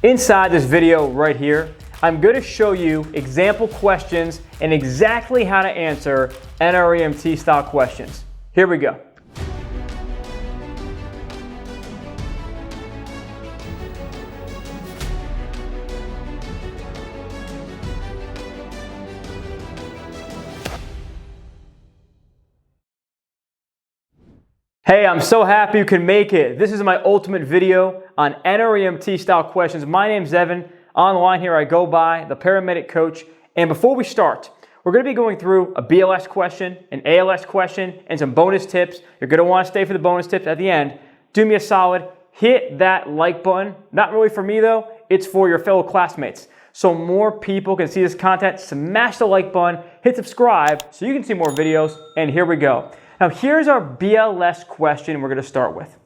Inside this video right here, I'm going to show you example questions and exactly how to answer NREMT style questions. Here we go. Hey, I'm so happy you can make it. This is my ultimate video on NREMT style questions. My name's Evan. Online here I go by the Paramedic Coach. And before we start, we're going to be going through a BLS question, an ALS question, and some bonus tips. You're going to want to stay for the bonus tips at the end. Do me a solid, hit that like button. Not really for me though, it's for your fellow classmates. So more people can see this content. Smash the like button, hit subscribe so you can see more videos, and here we go. Now here's our BLS question we're going to start with.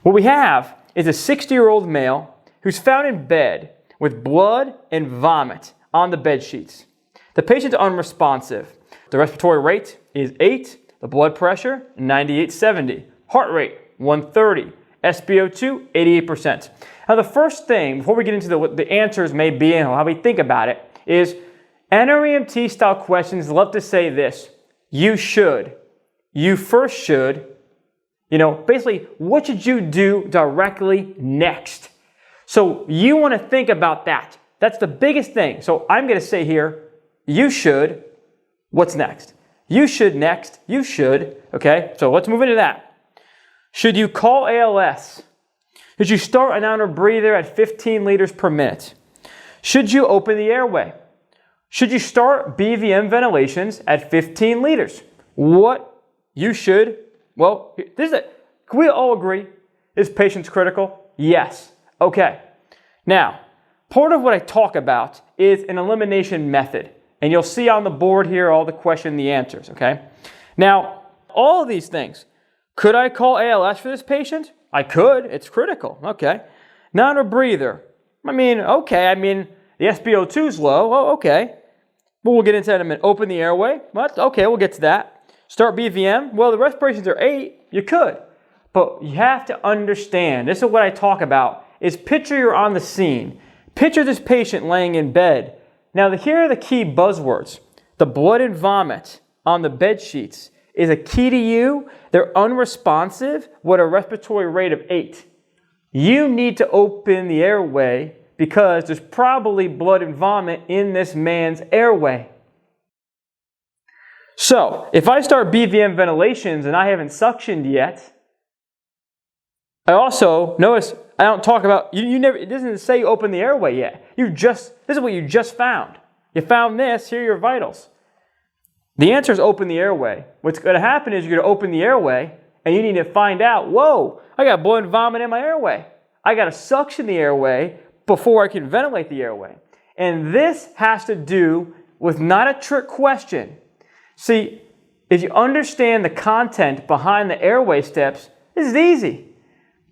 What we have is a 60-year-old male who's found in bed with blood and vomit on the bed sheets. The patient's unresponsive. The respiratory rate is 8, the blood pressure 98/70, heart rate 130, SpO2 88%. Now the first thing, before we get into what the answers may be and how we think about it, is NREMT style questions love to say this: you should. You first should, basically, what should you do directly next? So you want to think about that. That's the biggest thing. So I'm going to say here, you should, what's next? You should next, you should, okay? So let's move into that. Should you call ALS? Should you start an outer breather at 15 liters per minute? Should you open the airway? Should you start BVM ventilations at 15 liters? What you should, well, this is it. Can we all agree? Is patient's critical? Yes. Okay. Now, part of what I talk about is an elimination method. And you'll see on the board here all the questions and the answers, okay? Now, all of these things. Could I call ALS for this patient? I could. It's critical. Okay. Not a breather. Okay. The SpO2 is low. Oh, okay. But we'll get into that in a minute. Open the airway. What? Okay, we'll get to that. Start BVM. Well, the respirations are 8. You could. But you have to understand, this is what I talk about, is picture you're on the scene. Picture this patient laying in bed. Now, here are the key buzzwords. The blood and vomit on the bed sheets is a key to you. They're unresponsive with a respiratory rate of 8. You need to open the airway because there's probably blood and vomit in this man's airway. So, if I start BVM ventilations and I haven't suctioned yet, I also, notice, I don't talk about, it doesn't say open the airway yet. This is what you just found. You found this, here are your vitals. The answer is open the airway. What's going to happen is you're going to open the airway and you need to find out, whoa, I got blood and vomit in my airway. I got to suction the airway before I can ventilate the airway. And this has to do with not a trick question. See, if you understand the content behind the airway steps, this is easy.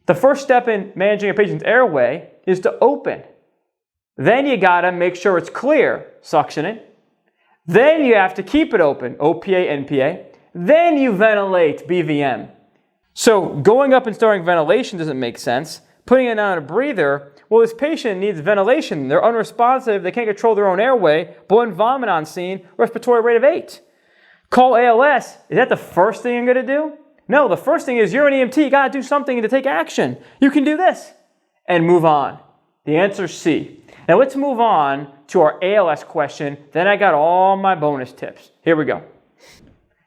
The first step in managing a patient's airway is to open. Then you got to make sure it's clear, suction it. Then you have to keep it open, OPA, NPA. Then you ventilate, BVM. So going up and starting ventilation doesn't make sense. Putting it on a breather, well, this patient needs ventilation. They're unresponsive. They can't control their own airway. Blood and vomit on scene, respiratory rate of 8. Call ALS. Is that the first thing I'm going to do? No, the first thing is you're an EMT. You got to do something to take action. You can do this and move on. The answer is C. Now let's move on to our ALS question. Then I got all my bonus tips. Here we go.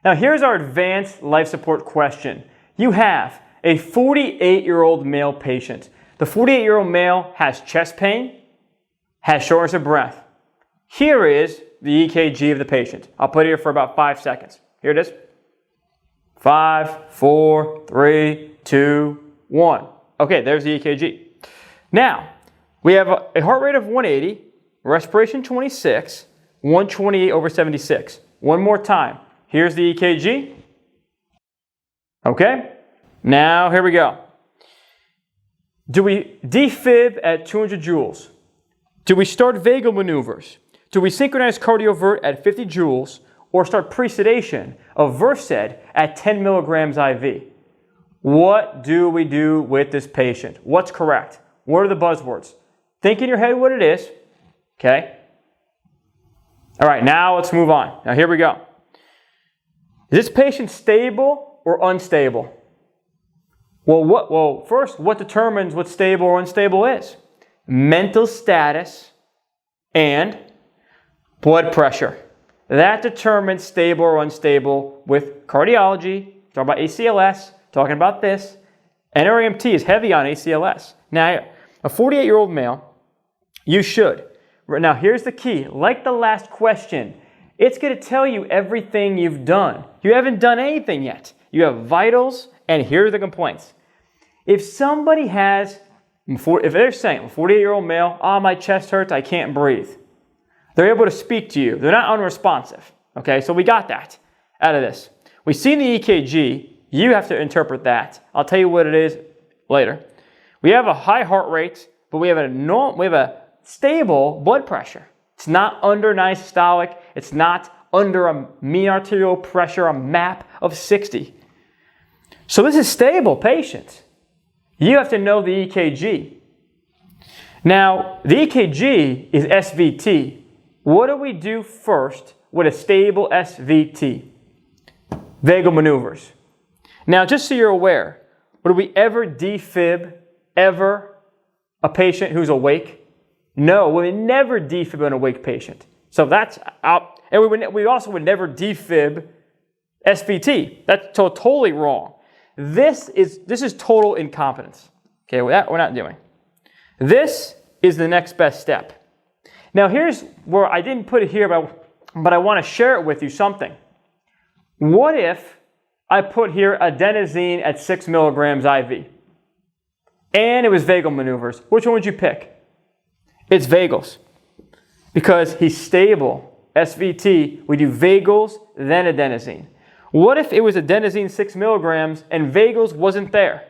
Now here's our advanced life support question. You have a 48-year-old male patient. The 48-year-old male has chest pain, has shortness of breath. Here is the EKG of the patient. I'll put it here for about 5 seconds. Here it is. 5, 4, 3, 2, 1. Okay, there's the EKG. Now, we have a heart rate of 180, respiration 26, 128/76. One more time. Here's the EKG. Okay, now here we go. Do we defib at 200 joules? Do we start vagal maneuvers? Do we synchronize cardiovert at 50 joules or start pre-sedation of Versed at 10 milligrams IV? What do we do with this patient? What's correct? What are the buzzwords? Think in your head what it is. Okay? All right, now let's move on. Now here we go. Is this patient stable or unstable? Well, first, what determines what stable or unstable is? Mental status and blood pressure. That determines stable or unstable with cardiology. Talking about ACLS, talking about this. NREMT is heavy on ACLS. Now, a 48-year-old male, you should. Now, here's the key. Like the last question, it's going to tell you everything you've done. You haven't done anything yet. You have vitals, and here are the complaints. If somebody has, if they're saying, I'm a 48-year-old male, my chest hurts, I can't breathe. They're able to speak to you. They're not unresponsive. Okay, so we got that out of this. We see in the EKG, you have to interpret that. I'll tell you what it is later. We have a high heart rate, but we have a stable blood pressure. It's not under systolic. It's not under a mean arterial pressure, a MAP of 60. So this is stable, patient. You have to know the EKG. Now, the EKG is SVT. What do we do first with a stable SVT? Vagal maneuvers. Now, just so you're aware, would we ever defib a patient who's awake? No, we would never defib an awake patient. So that's out. And we also would never defib SVT. That's totally wrong. This is total incompetence. Okay, that we're not doing. This is the next best step. Now here's where I didn't put it here, but I want to share it with you something. What if I put here adenosine at 6 milligrams IV? And it was vagal maneuvers. Which one would you pick? It's vagals. Because he's stable. SVT, we do vagals, then adenosine. What if it was adenosine 6 milligrams and vagals wasn't there?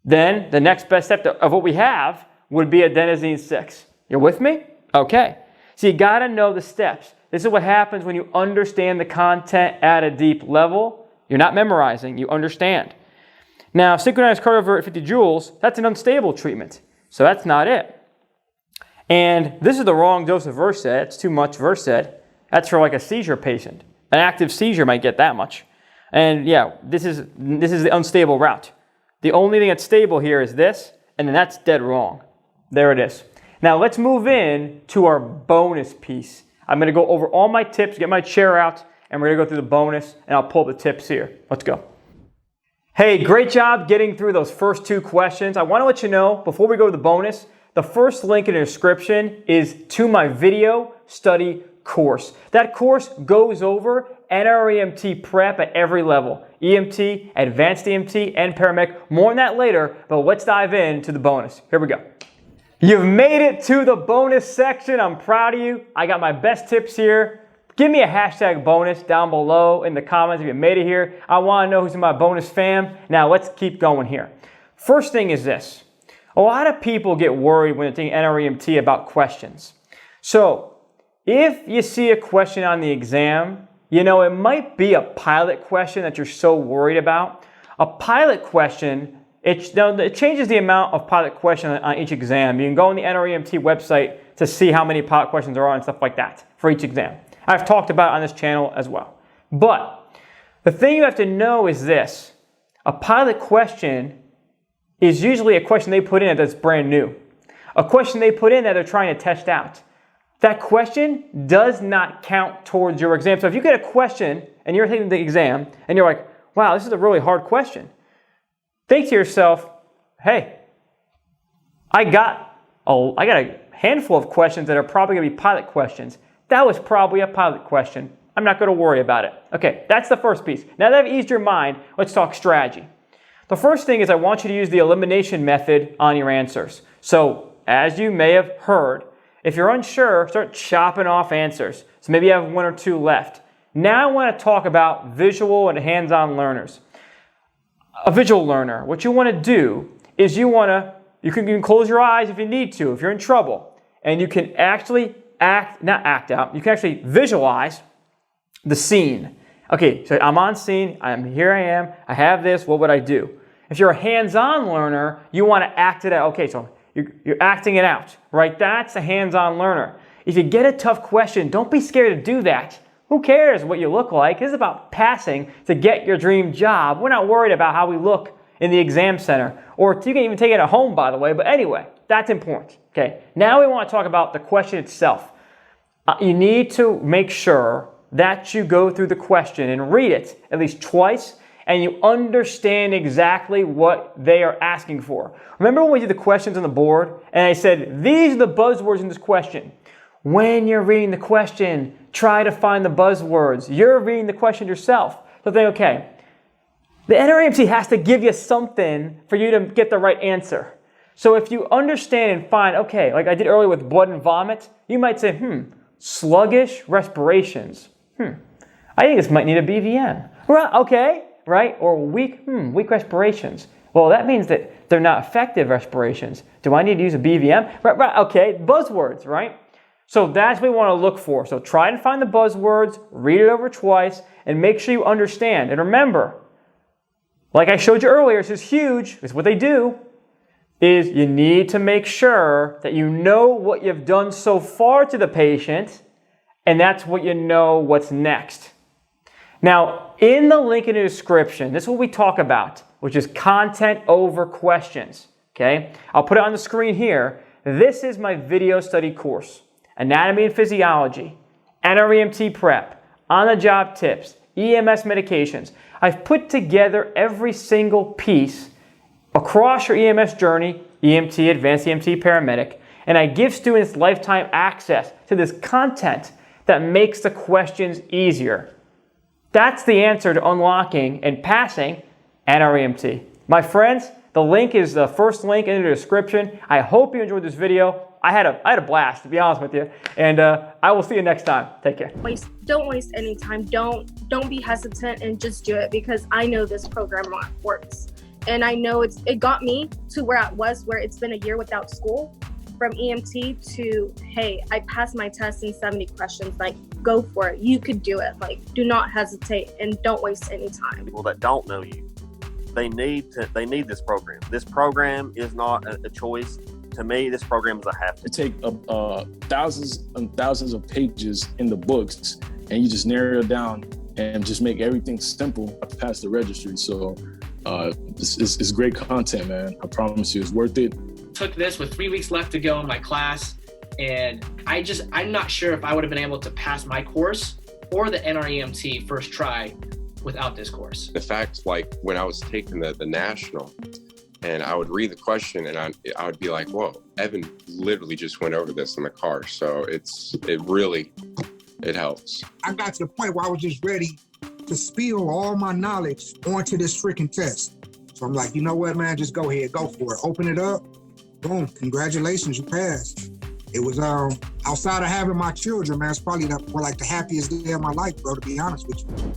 Then the next best step of what we have would be adenosine 6. You're with me? Okay. So you got to know the steps. This is what happens when you understand the content at a deep level. You're not memorizing, you understand. Now, synchronized cardioverter at 50 joules, that's an unstable treatment. So that's not it. And this is the wrong dose of Versed. It's too much Versed. That's for like a seizure patient. An active seizure might get that much. And yeah, this is the unstable route. The only thing that's stable here is this, and then that's dead wrong. There it is. Now let's move in to our bonus piece. I'm going to go over all my tips, get my chair out, and we're going to go through the bonus, and I'll pull up the tips here. Let's go. Hey, great job getting through those first 2 questions. I want to let you know, before we go to the bonus, the first link in the description is to my video study course. That course goes over NREMT prep at every level. EMT, advanced EMT, and paramedic. More on that later, but let's dive into the bonus. Here we go. You've made it to the bonus section. I'm proud of you. I got my best tips here. Give me a hashtag bonus down below in the comments if you made it here. I want to know who's in my bonus fam. Now let's keep going here. First thing is this. A lot of people get worried when they're taking NREMT about questions. So if you see a question on the exam, you know, it might be a pilot question that you're so worried about. A pilot question, it changes the amount of pilot questions on each exam. You can go on the NREMT website to see how many pilot questions there are and stuff like that for each exam. I've talked about it on this channel as well. But the thing you have to know is this. A pilot question is usually a question they put in that's brand new. A question they put in that they're trying to test out. That question does not count towards your exam. So if you get a question and you're taking the exam and you're like, wow, this is a really hard question. Think to yourself, hey, I got a handful of questions that are probably going to be pilot questions. That was probably a pilot question. I'm not going to worry about it. Okay, that's the first piece. Now that I've eased your mind, let's talk strategy. The first thing is I want you to use the elimination method on your answers. So as you may have heard, if you're unsure, start chopping off answers. So maybe you have 1 or 2 left. Now I want to talk about visual and hands-on learners. A visual learner, what you want to do is you can close your eyes if you need to, if you're in trouble. And you can actually you can actually visualize the scene. Okay, so I'm on scene, here I am, I have this, what would I do? If you're a hands-on learner, you want to act it out. Okay, so You're acting it out, right? That's a hands-on learner. If you get a tough question, don't be scared to do that. Who cares what you look like? It's about passing to get your dream job. We're not worried about how we look in the exam center. Or you can even take it at home, by the way. But anyway, that's important. Okay. Now we want to talk about the question itself. You need to make sure that you go through the question and read it at least twice, and you understand exactly what they are asking for. Remember when we did the questions on the board, and I said, these are the buzzwords in this question. When you're reading the question, try to find the buzzwords. You're reading the question yourself. So think, okay, the NREMT has to give you something for you to get the right answer. So if you understand and find, okay, like I did earlier with blood and vomit, you might say, sluggish respirations. I think this might need a BVM. Right, okay, right? Or weak respirations. Well, that means that they're not effective respirations. Do I need to use a BVM? Right, okay, buzzwords, right? So that's what we want to look for. So try and find the buzzwords, read it over twice, and make sure you understand. And remember, like I showed you earlier, this is huge, it's what they do, is you need to make sure that you know what you've done so far to the patient, and that's what you know what's next. Now, in the link in the description, this is what we talk about, which is content over questions, okay? I'll put it on the screen here. This is my video study course. Anatomy and physiology, NREMT prep, on-the-job tips, EMS medications. I've put together every single piece across your EMS journey, EMT, advanced EMT, paramedic, and I give students lifetime access to this content that makes the questions easier. That's the answer to unlocking and passing NREMT. My friends, the link is the first link in the description. I hope you enjoyed this video. I had a blast, to be honest with you, and I will see you next time. Take care. Don't waste any time. Don't be hesitant and just do it, because I know this program works, and I know it got me to where I was, where it's been a year without school, from EMT to, hey, I passed my test in 70 questions. Like, go for it. You could do it. Like, do not hesitate and don't waste any time. People that don't know you, they need this program. This program is not a choice. To me, this program is a have to. It take thousands and thousands of pages in the books, and you just narrow it down and just make everything simple to pass the registry. So it's great content, man. I promise you, it's worth it. Took this with 3 weeks left to go in my class, and I'm not sure if I would have been able to pass my course or the NREMT first try without this course. The fact, like when I was taking the national, and I would read the question, and I would be like, whoa, Evan literally just went over this in the car. So it helps. I got to the point where I was just ready to spill all my knowledge onto this freaking test. So I'm like, you know what, man, just go ahead, go for it. Open it up, boom, congratulations, you passed. It was outside of having my children, man, it's probably the happiest day of my life, bro, to be honest with you.